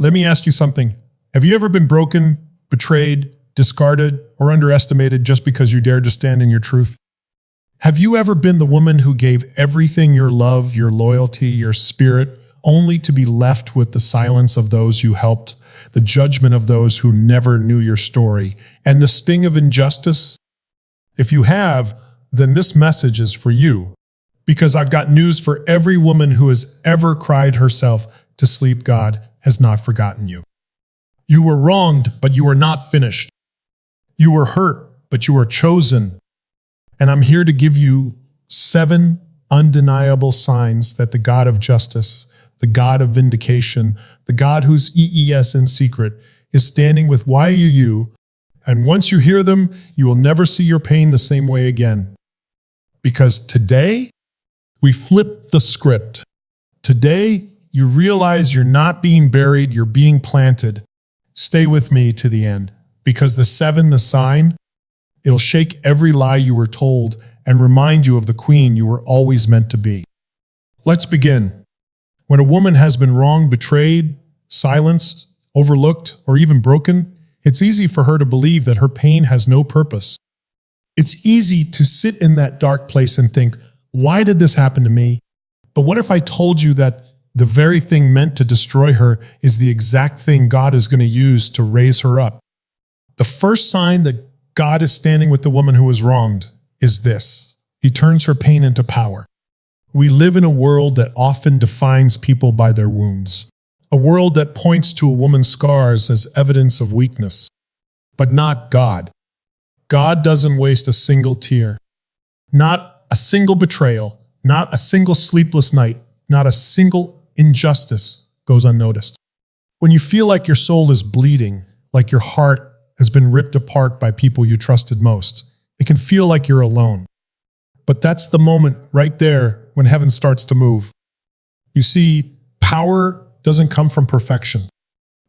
Let me ask you something. Have you ever been broken, betrayed, discarded, or underestimated just because you dared to stand in your truth? Have you ever been the woman who gave everything, your love, your loyalty, your spirit, only to be left with the silence of those you helped, the judgment of those who never knew your story, and the sting of injustice? If you have, then this message is for you, because I've got news for every woman who has ever cried herself to sleep. God has not forgotten you. You were wronged, but you are not finished. You were hurt, but you are chosen. And I'm here to give you 7 undeniable signs that the God of justice, the God of vindication, the God whose EES in secret is standing with you. And once you hear them, you will never see your pain the same way again. Because today, we flip the script. Today, you realize you're not being buried, you're being planted. Stay with me to the end, because the sign, it'll shake every lie you were told and remind you of the queen you were always meant to be. Let's begin. When a woman has been wronged, betrayed, silenced, overlooked, or even broken, it's easy for her to believe that her pain has no purpose. It's easy to sit in that dark place and think, why did this happen to me? But what if I told you that the very thing meant to destroy her is the exact thing God is going to use to raise her up? The first sign that God is standing with the woman who was wronged is this. He turns her pain into power. We live in a world that often defines people by their wounds. A world that points to a woman's scars as evidence of weakness. But not God. God doesn't waste a single tear. Not a single betrayal. Not a single sleepless night. Not a single injustice goes unnoticed. When you feel like your soul is bleeding, like your heart has been ripped apart by people you trusted most, it can feel like you're alone. But that's the moment right there when heaven starts to move. You see, power doesn't come from perfection.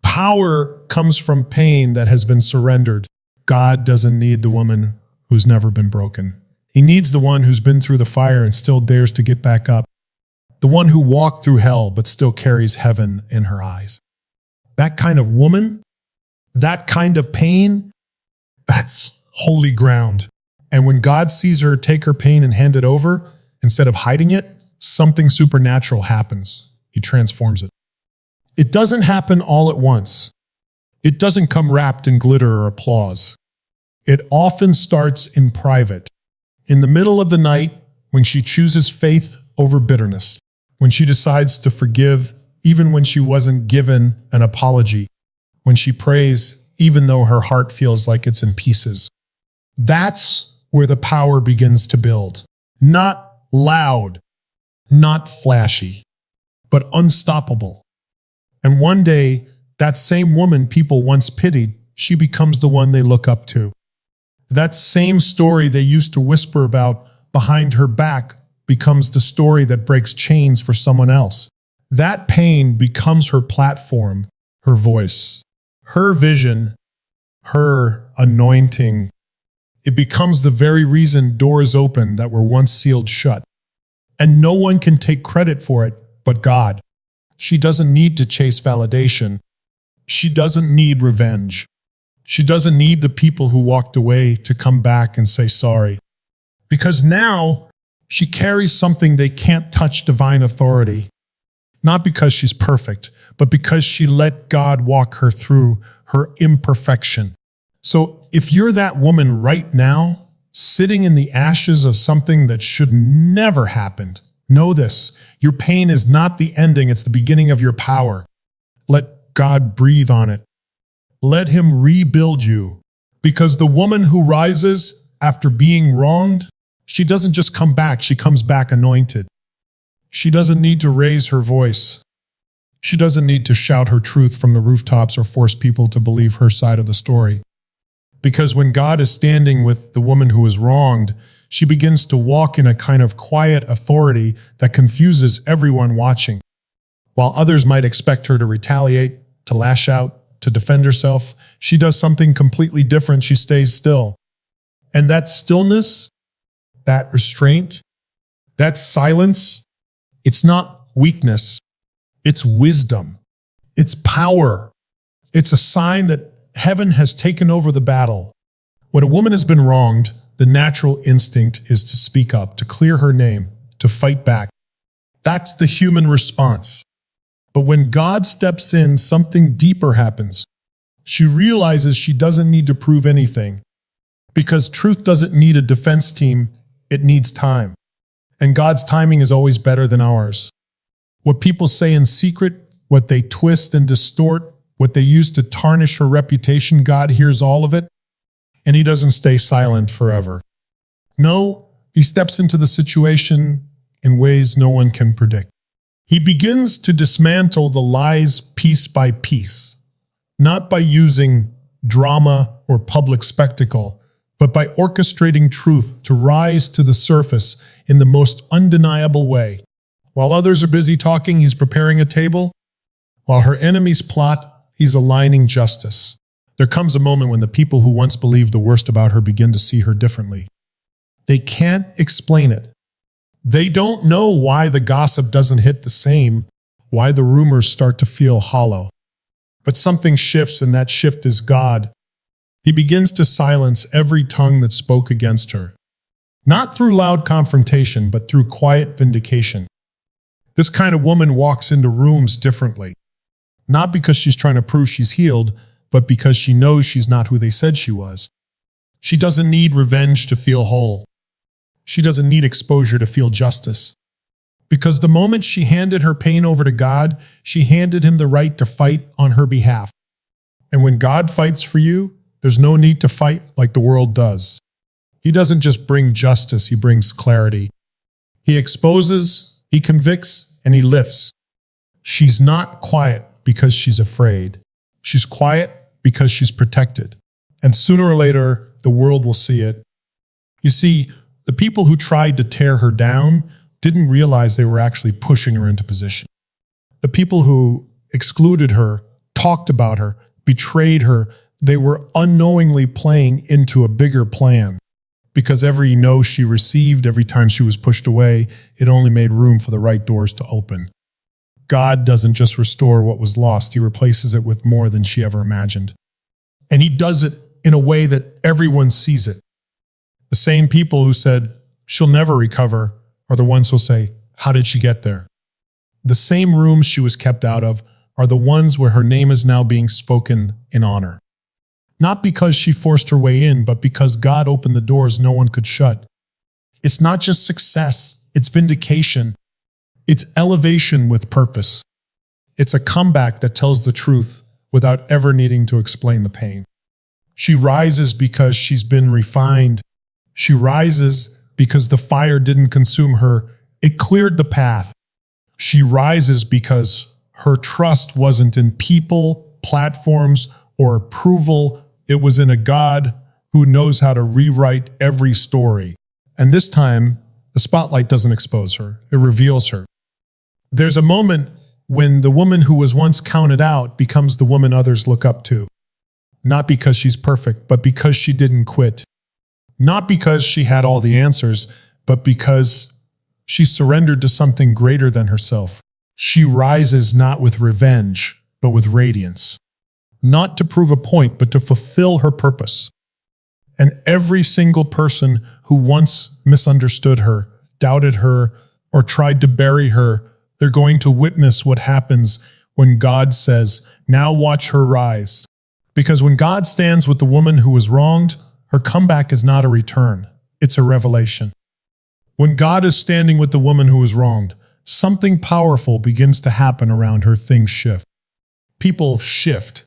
Power comes from pain that has been surrendered. God doesn't need the woman who's never been broken. He needs the one who's been through the fire and still dares to get back up. The one who walked through hell but still carries heaven in her eyes. That kind of woman, that kind of pain, that's holy ground. And when God sees her take her pain and hand it over, instead of hiding it, something supernatural happens. He transforms it. It doesn't happen all at once. It doesn't come wrapped in glitter or applause. It often starts in private. In the middle of the night, when she chooses faith over bitterness. When she decides to forgive, even when she wasn't given an apology. When she prays, even though her heart feels like it's in pieces. That's where the power begins to build. Not loud, not flashy, but unstoppable. And one day, that same woman people once pitied, she becomes the one they look up to. That same story they used to whisper about behind her back becomes the story that breaks chains for someone else. That pain becomes her platform, her voice, her vision, her anointing. It becomes the very reason doors open that were once sealed shut. And no one can take credit for it but God. She doesn't need to chase validation. She doesn't need revenge. She doesn't need the people who walked away to come back and say sorry. Because now she carries something they can't touch, divine authority. Not because she's perfect, but because she let God walk her through her imperfection. So if you're that woman right now, sitting in the ashes of something that should never happened, know this, your pain is not the ending, it's the beginning of your power. Let God breathe on it. Let Him rebuild you. Because the woman who rises after being wronged, she doesn't just come back, she comes back anointed. She doesn't need to raise her voice. She doesn't need to shout her truth from the rooftops or force people to believe her side of the story. Because when God is standing with the woman who is wronged, she begins to walk in a kind of quiet authority that confuses everyone watching. While others might expect her to retaliate, to lash out, to defend herself, she does something completely different. She stays still. And that stillness, that restraint, that silence, it's not weakness, it's wisdom. It's power. It's a sign that heaven has taken over the battle. When a woman has been wronged, the natural instinct is to speak up, to clear her name, to fight back. That's the human response. But when God steps in, something deeper happens. She realizes she doesn't need to prove anything, because truth doesn't need a defense team, it needs time. And God's timing is always better than ours. What people say in secret, what they twist and distort, what they use to tarnish her reputation, God hears all of it, and He doesn't stay silent forever. No, He steps into the situation in ways no one can predict. He begins to dismantle the lies piece by piece, not by using drama or public spectacle, but by orchestrating truth to rise to the surface in the most undeniable way. While others are busy talking, He's preparing a table. While her enemies plot, He's aligning justice. There comes a moment when the people who once believed the worst about her begin to see her differently. They can't explain it. They don't know why the gossip doesn't hit the same, why the rumors start to feel hollow. But something shifts, and that shift is God. He begins to silence every tongue that spoke against her. Not through loud confrontation, but through quiet vindication. This kind of woman walks into rooms differently. Not because she's trying to prove she's healed, but because she knows she's not who they said she was. She doesn't need revenge to feel whole. She doesn't need exposure to feel justice. Because the moment she handed her pain over to God, she handed Him the right to fight on her behalf. And when God fights for you, there's no need to fight like the world does. He doesn't just bring justice, He brings clarity. He exposes, He convicts, and He lifts. She's not quiet because she's afraid. She's quiet because she's protected. And sooner or later, the world will see it. You see, the people who tried to tear her down didn't realize they were actually pushing her into position. The people who excluded her, talked about her, betrayed her, they were unknowingly playing into a bigger plan. Because every no she received, every time she was pushed away, it only made room for the right doors to open. God doesn't just restore what was lost, He replaces it with more than she ever imagined. And He does it in a way that everyone sees it. The same people who said, she'll never recover, are the ones who'll say, how did she get there? The same rooms she was kept out of are the ones where her name is now being spoken in honor. Not because she forced her way in, but because God opened the doors no one could shut. It's not just success, it's vindication. It's elevation with purpose. It's a comeback that tells the truth without ever needing to explain the pain. She rises because she's been refined. She rises because the fire didn't consume her. It cleared the path. She rises because her trust wasn't in people, platforms, or approval. It was in a God who knows how to rewrite every story. And this time, the spotlight doesn't expose her. It reveals her. There's a moment when the woman who was once counted out becomes the woman others look up to. Not because she's perfect, but because she didn't quit. Not because she had all the answers, but because she surrendered to something greater than herself. She rises not with revenge, but with radiance. Not to prove a point, but to fulfill her purpose. And every single person who once misunderstood her, doubted her, or tried to bury her, they're going to witness what happens when God says, now watch her rise. Because when God stands with the woman who was wronged, her comeback is not a return, it's a revelation. When God is standing with the woman who was wronged, something powerful begins to happen around her. Things shift. People shift.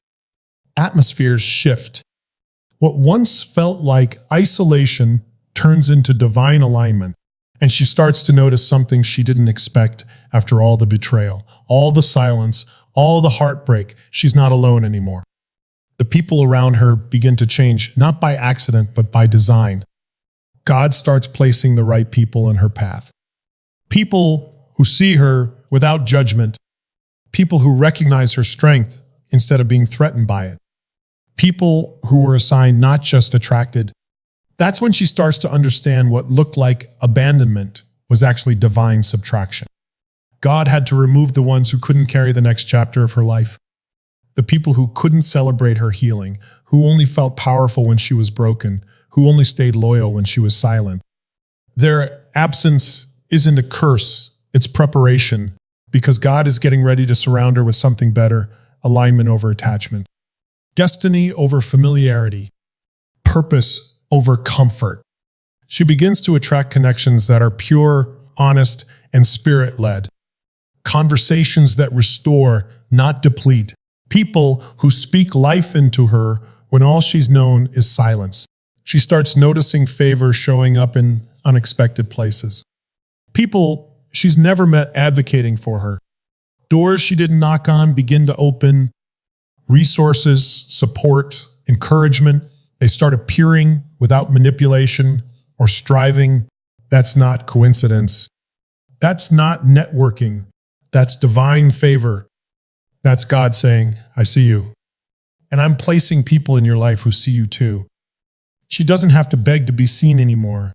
Atmospheres shift. What once felt like isolation turns into divine alignment, and she starts to notice something she didn't expect after all the betrayal, all the silence, all the heartbreak. She's not alone anymore. The people around her begin to change, not by accident, but by design. God starts placing the right people in her path. People who see her without judgment. People who recognize her strength instead of being threatened by it. People who were assigned, not just attracted. That's when she starts to understand what looked like abandonment was actually divine subtraction. God had to remove the ones who couldn't carry the next chapter of her life. The people who couldn't celebrate her healing, who only felt powerful when she was broken, who only stayed loyal when she was silent. Their absence isn't a curse, it's preparation, because God is getting ready to surround her with something better, alignment over attachment, destiny over familiarity, purpose over comfort. She begins to attract connections that are pure, honest, and spirit-led. Conversations that restore, not deplete. People who speak life into her when all she's known is silence. She starts noticing favor showing up in unexpected places. People she's never met advocating for her. Doors she didn't knock on begin to open. Resources, support, encouragement, they start appearing without manipulation or striving. That's not coincidence. That's not networking. That's divine favor. That's God saying, I see you. And I'm placing people in your life who see you too. She doesn't have to beg to be seen anymore.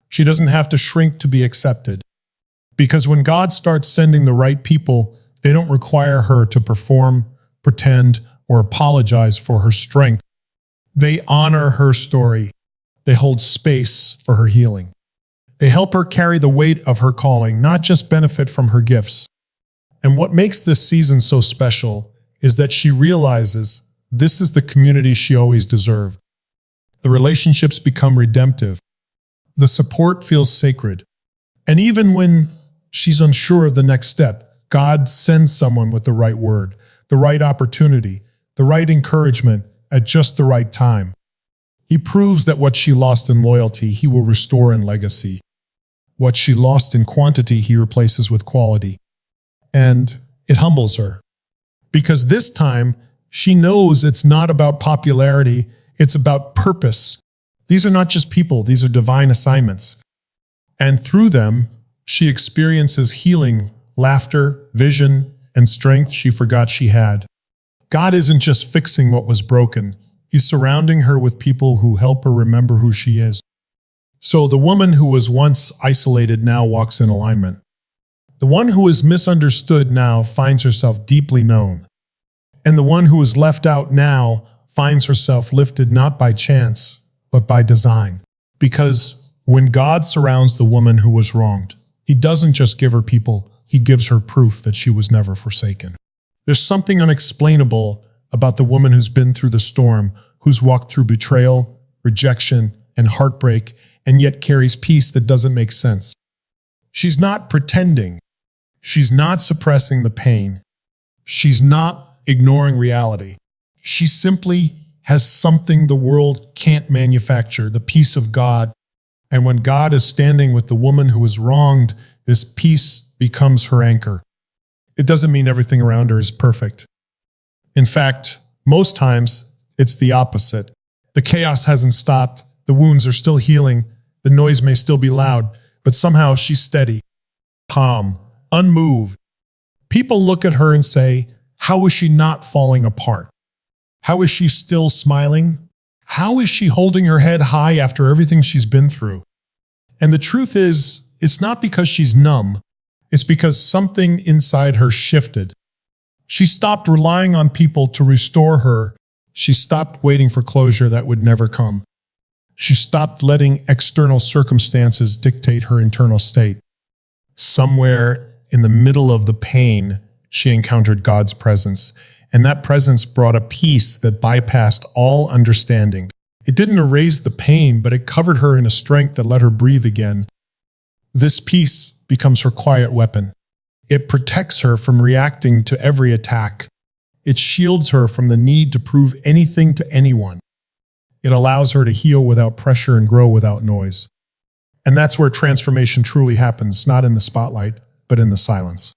She doesn't have to shrink to be accepted. Because when God starts sending the right people, they don't require her to perform, pretend, or apologize for her strength. They honor her story. They hold space for her healing. They help her carry the weight of her calling, not just benefit from her gifts. And what makes this season so special is that she realizes this is the community she always deserved. The relationships become redemptive. The support feels sacred. And even when she's unsure of the next step, God sends someone with the right word, the right opportunity, the right encouragement at just the right time. He proves that what she lost in loyalty, he will restore in legacy. What she lost in quantity, he replaces with quality. And it humbles her. Because this time, she knows it's not about popularity, it's about purpose. These are not just people, these are divine assignments. And through them, she experiences healing, laughter, vision, and strength she forgot she had. God isn't just fixing what was broken. He's surrounding her with people who help her remember who she is. So the woman who was once isolated now walks in alignment. The one who was misunderstood now finds herself deeply known. And the one who was left out now finds herself lifted not by chance, but by design. Because when God surrounds the woman who was wronged, he doesn't just give her people, he gives her proof that she was never forsaken. There's something unexplainable about the woman who's been through the storm, who's walked through betrayal, rejection, and heartbreak, and yet carries peace that doesn't make sense. She's not pretending. She's not suppressing the pain. She's not ignoring reality. She simply has something the world can't manufacture, the peace of God. And when God is standing with the woman who was wronged, this peace becomes her anchor. It doesn't mean everything around her is perfect. In fact, most times, it's the opposite. The chaos hasn't stopped, the wounds are still healing, the noise may still be loud, but somehow she's steady, calm, unmoved. People look at her and say, how is she not falling apart? How is she still smiling? How is she holding her head high after everything she's been through? And the truth is, it's not because she's numb. It's because something inside her shifted. She stopped relying on people to restore her. She stopped waiting for closure that would never come. She stopped letting external circumstances dictate her internal state. Somewhere in the middle of the pain, she encountered God's presence, and that presence brought a peace that bypassed all understanding. It didn't erase the pain, but it covered her in a strength that let her breathe again. This peace becomes her quiet weapon. It protects her from reacting to every attack. It shields her from the need to prove anything to anyone. It allows her to heal without pressure and grow without noise. And that's where transformation truly happens, not in the spotlight, but in the silence.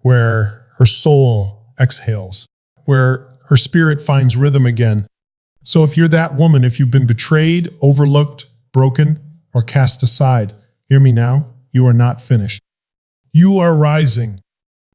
Where her soul exhales, where her spirit finds rhythm again. So if you're that woman, if you've been betrayed, overlooked, broken, or cast aside, hear me now, you are not finished. You are rising.